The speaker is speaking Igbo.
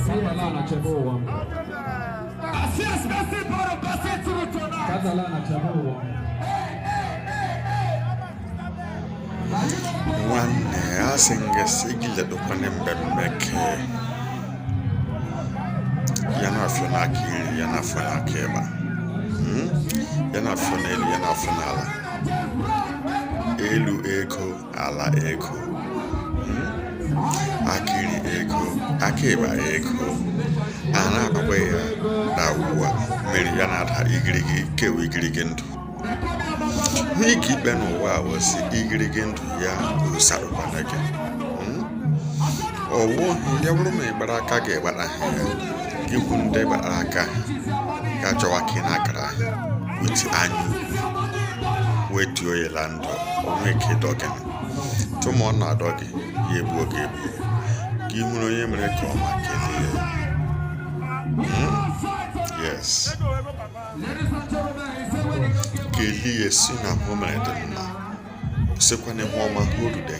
Catalana Cheboa. Catalana Cheboa. One asinga sigila do panembe meke. Yana fona kiri, yana fona keba. Yana fona elu, yana fona ala. Elu eko, ala eko. Akiri eko, akeba eko. Ana aweya na uwa. Meri yana ata igirigi, kewe igirigi ndu. Wiki beno wa wasi igirigi ndu ya usaru panage. Owo yawrume baraka ge bana gikunde baraka ya jawakina kara with anyu wetu oyelando omeke dogen tumo na dogi yebu ogebu gihunu yemre ko makele yes keli esina homede na sekwane homa hodu de